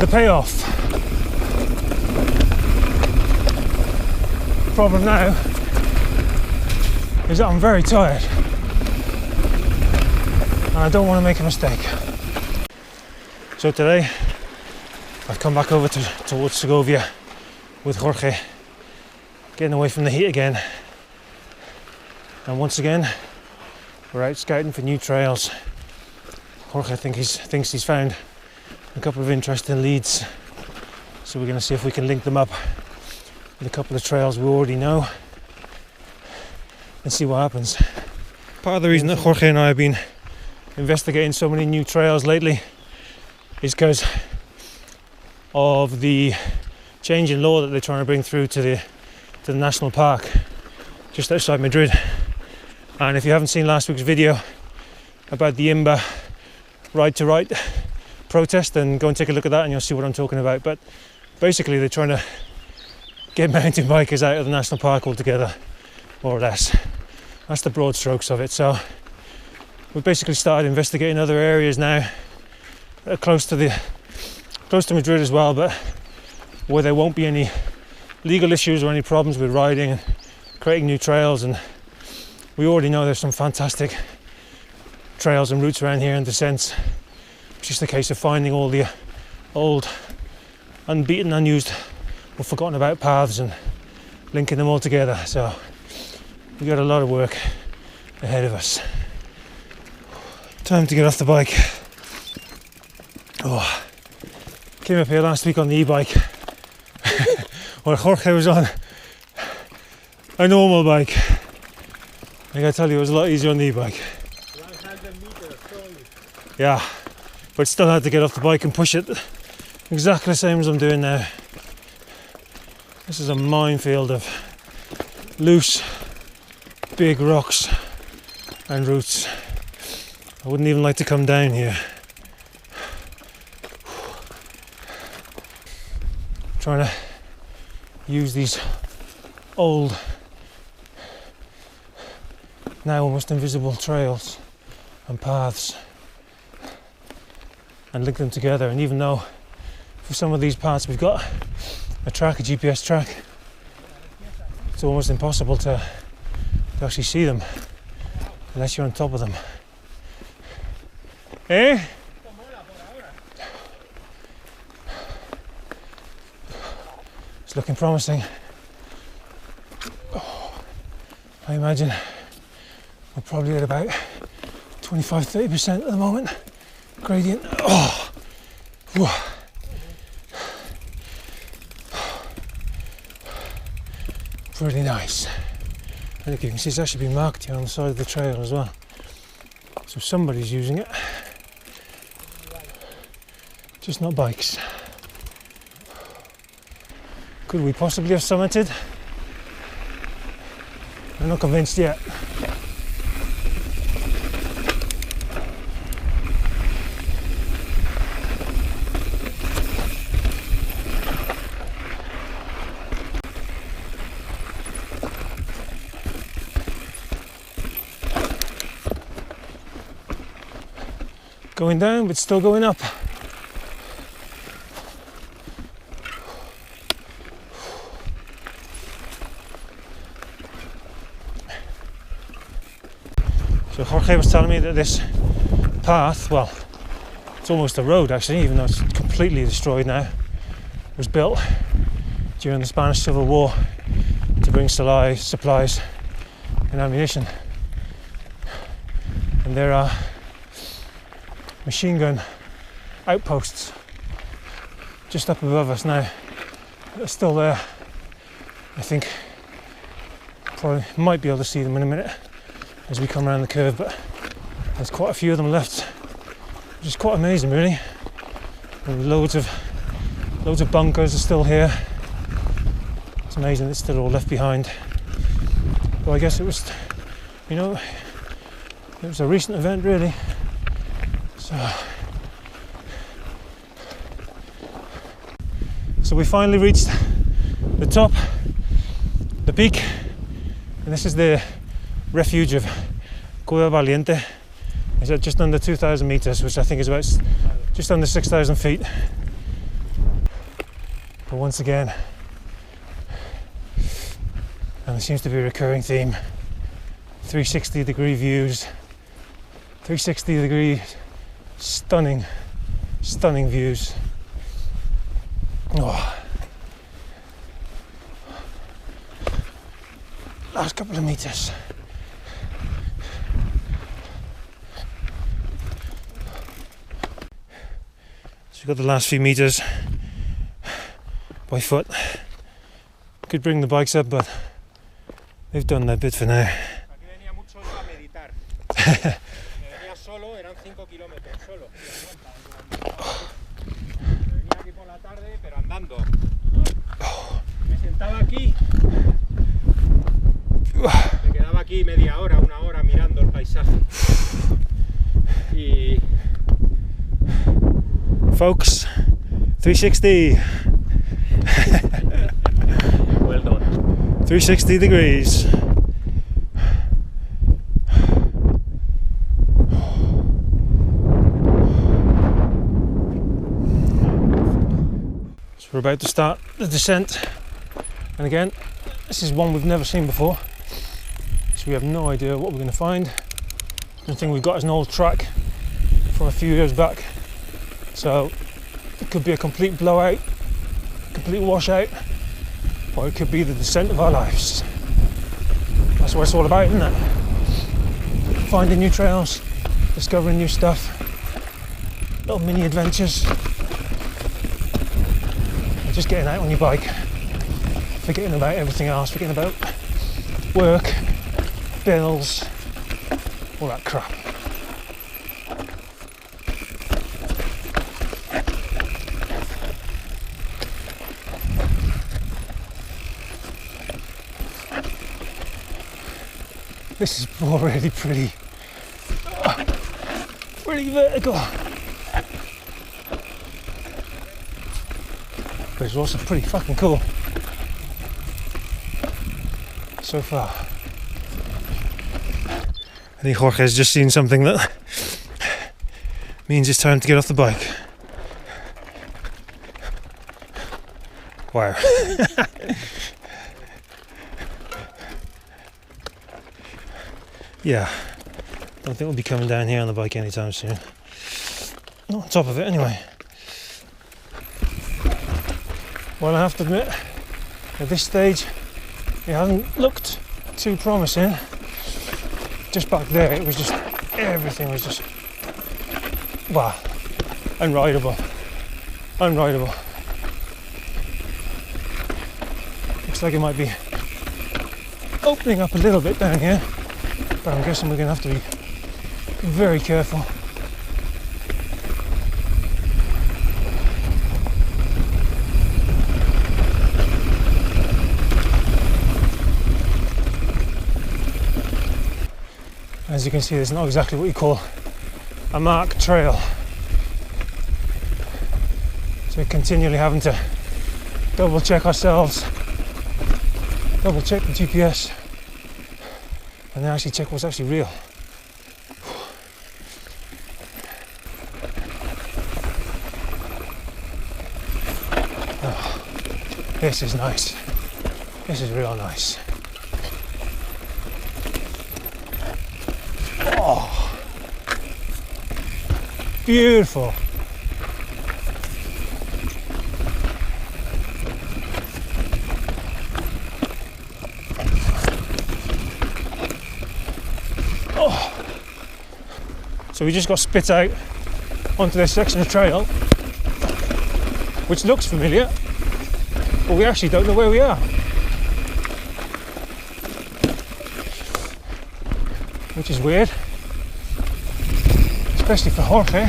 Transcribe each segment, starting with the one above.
the payoff. The problem now is that I'm very tired and I don't want to make a mistake. So today I've come back over towards Segovia with Jorge, getting away from the heat again, and once again we're out scouting for new trails. Jorge thinks he's found a couple of interesting leads, so we're going to see if we can link them up with a couple of trails we already know and see what happens. Part of the reason that Jorge and I have been investigating so many new trails lately is because of the change in law that they're trying to bring through to the national park just outside Madrid. And if you haven't seen last week's video about the IMBA Ride to Right protest, then go and take a look at that and you'll see what I'm talking about. But basically they're trying to get mountain bikers out of the national park altogether, more or less. That's the broad strokes of it. So we've basically started investigating other areas now that are close to Madrid as well, but where there won't be any legal issues or any problems with riding and creating new trails. And we already know there's some fantastic trails and routes around here in descents. It's just a case of finding all the old, unbeaten, unused or forgotten about paths and linking them all together. So we've got a lot of work ahead of us. Time to get off the bike. Oh, came up here last week on the e-bike while Jorge was on a normal bike. I gotta tell you, it was a lot easier on the e-bike. 100 meters only. Yeah, but still had to get off the bike and push it exactly the same as I'm doing now. This is a minefield of loose, big rocks and roots. I wouldn't even like to come down here. Trying to use these old, now almost invisible trails and paths and link them together. And even though for some of these parts we've got a GPS track, it's almost impossible to actually see them unless you're on top of them. Eh? It's looking promising. Oh, I imagine we're probably at about 25-30% at the moment. Gradient. Oh, whew. Really nice. And look, you can see it's actually been marked here on the side of the trail as well. So somebody's using it. Just not bikes. Could we possibly have summited? I'm not convinced yet. Going down, but still going up. So Jorge was telling me that this path, well, it's almost a road actually, even though it's completely destroyed now, was built during the Spanish Civil War to bring supplies and ammunition. And there are machine gun outposts just up above us now. They're still there. I think probably might be able to see them in a minute as we come around the curve, but there's quite a few of them left, which is quite amazing really. And loads of bunkers are still here. It's amazing it's still all left behind. But I guess it was, you know, it was a recent event really. So we finally reached the top, the peak, and this is the refuge of Cueva Valiente. It's at just under 2,000 meters, which I think is about just under 6,000 feet. But once again, and there seems to be a recurring theme, 360-degree views, 360-degree stunning views. Oh. Last couple of meters. So we've got the last few meters by foot. Could bring the bikes up, but they've done their bit for now. Aquí venía mucho yo a meditar. Venía solo, eran 5 kilómetros solo. Venía aquí por la tarde, pero andando. Me sentaba aquí. Me quedaba aquí media hora, una hora mirando el paisaje. Y Folks, 360. well done. 360 degrees. So we're about to start the descent, and again, this is one we've never seen before, so we have no idea what we're going to find. The only thing we've got is an old track from a few years back, so it could be a complete blowout, complete washout, or it could be the descent of our lives. That's what it's all about, isn't it? Finding new trails, discovering new stuff, little mini adventures, and just getting out on your bike, forgetting about everything else, forgetting about work, bills, all that crap. This is already pretty vertical, but it's also pretty fucking cool so far. I think Jorge has just seen something that means it's time to get off the bike. Wow. Yeah, don't think we'll be coming down here on the bike anytime soon. Not on top of it anyway. Well, I have to admit, at this stage, it hasn't looked too promising. Just back there, it was just, everything was just, wow, unrideable. Looks like it might be opening up a little bit down here, but I'm guessing we're going to have to be very careful. As you can see, there's not exactly what you call a marked trail, so we're continually having to double check ourselves, double check the GPS, and then actually check what's actually real. Oh, this is nice. This is real nice. Oh, beautiful. Oh. So we just got spit out onto this section of trail, which looks familiar, but we actually don't know where we are. Which is weird, especially for Jorge,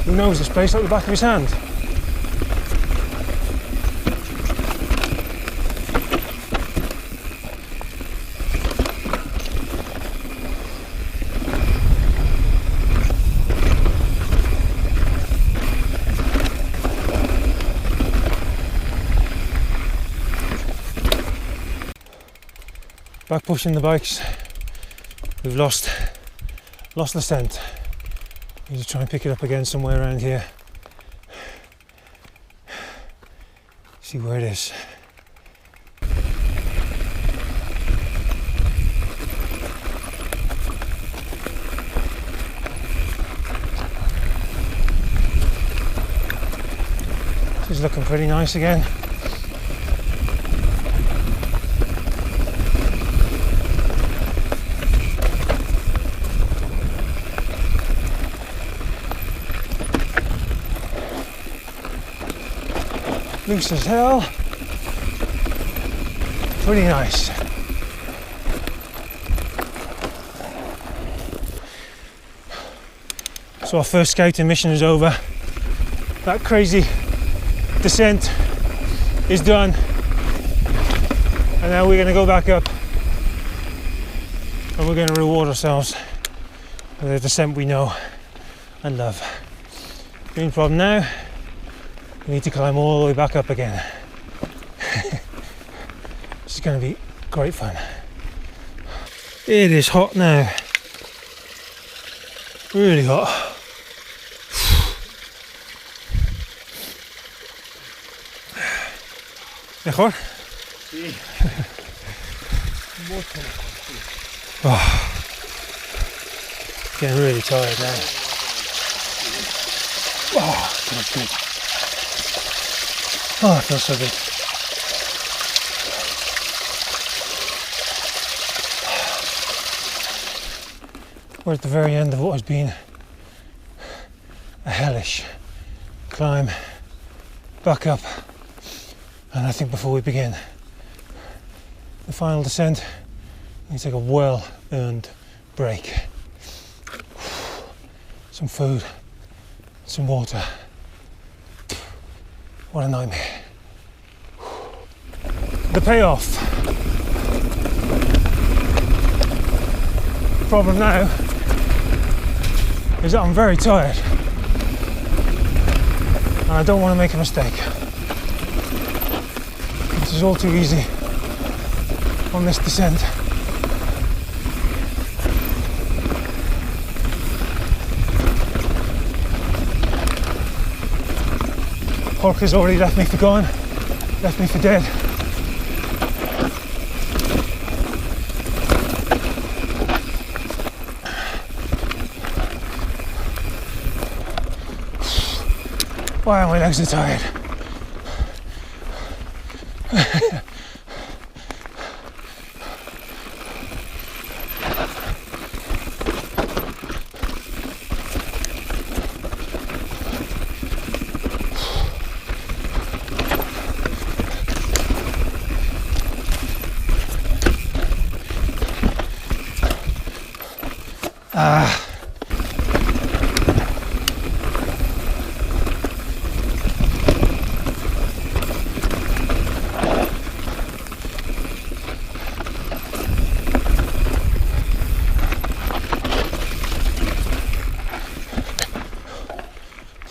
who knows this place like the back of his hand. Back pushing the bikes, we've lost the scent. Need to try and pick it up again somewhere around here. See where it is. This is looking pretty nice again. Loose as hell. Pretty nice. So our first scouting mission is over. That crazy descent is done. And now we're going to go back up and we're going to reward ourselves with a descent we know and love. The only problem now, we need to climb all the way back up again. This is going to be great fun. It is hot now. Really hot. ¿Mejor? Sí. Mucho mejor, sí. Oh, getting really tired now. Oh, feels good. Oh, it feels so good. We're at the very end of what has been a hellish climb back up, and I think before we begin the final descent, we need to take a well-earned break. Some food, some water. What a nightmare. The payoff. The problem now is that I'm very tired and I don't want to make a mistake. This is all too easy on this descent. Jorge's already left me for gone, left me for dead. Wow, my legs are tired.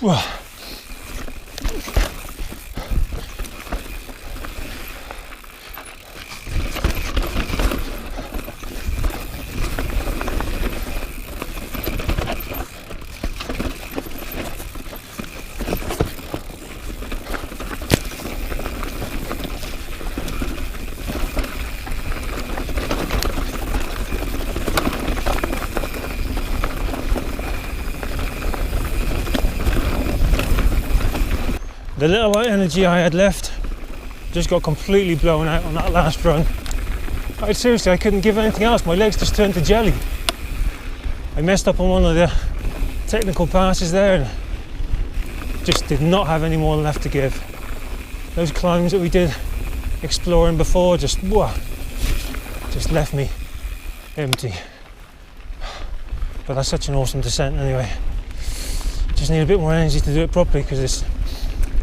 Well, the little energy I had left just got completely blown out on that last run. I couldn't give anything else. My legs just turned to jelly. I messed up on one of the technical passes there and just did not have any more left to give. Those climbs that we did exploring before just left me empty. But that's such an awesome descent anyway. Just need a bit more energy to do it properly because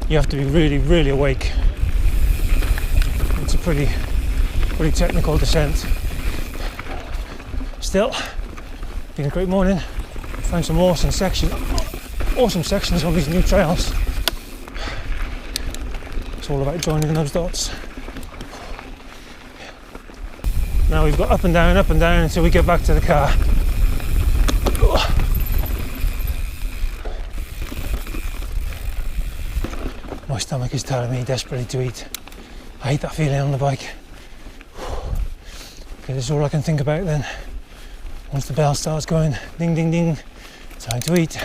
you have to be really, really awake. It's a pretty technical descent. Still, been a great morning. Found some awesome sections on these new trails. It's all about joining those dots. Now we've got up and down until we get back to the car. My stomach is telling me desperately to eat. I hate that feeling on the bike. Okay, this is all I can think about then. Once the bell starts going, ding, ding, ding, time to eat.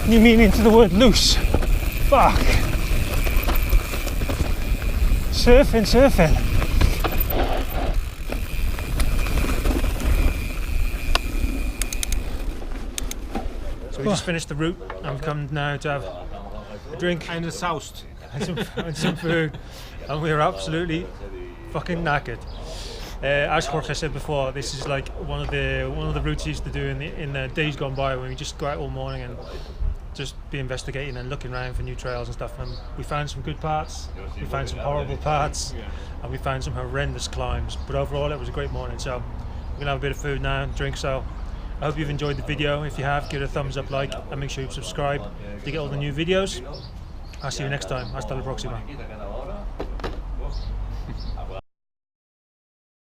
New meaning to the word loose. Fuck. Surfing. So we just finished the route and we've come now to have a drink And the south. and some food, and we are absolutely fucking knackered. As Jorge said before, this is like one of the routes he used to do in the days gone by, when we just go out all morning and just be investigating and looking around for new trails and stuff. And we found some good parts, we found some horrible parts, and we found some horrendous climbs. But overall, it was a great morning. So we're gonna have a bit of food now and drink. So I hope you've enjoyed the video. If you have, give it a thumbs up, like, and make sure you subscribe to get all the new videos. I'll see you next time. Hasta la próxima.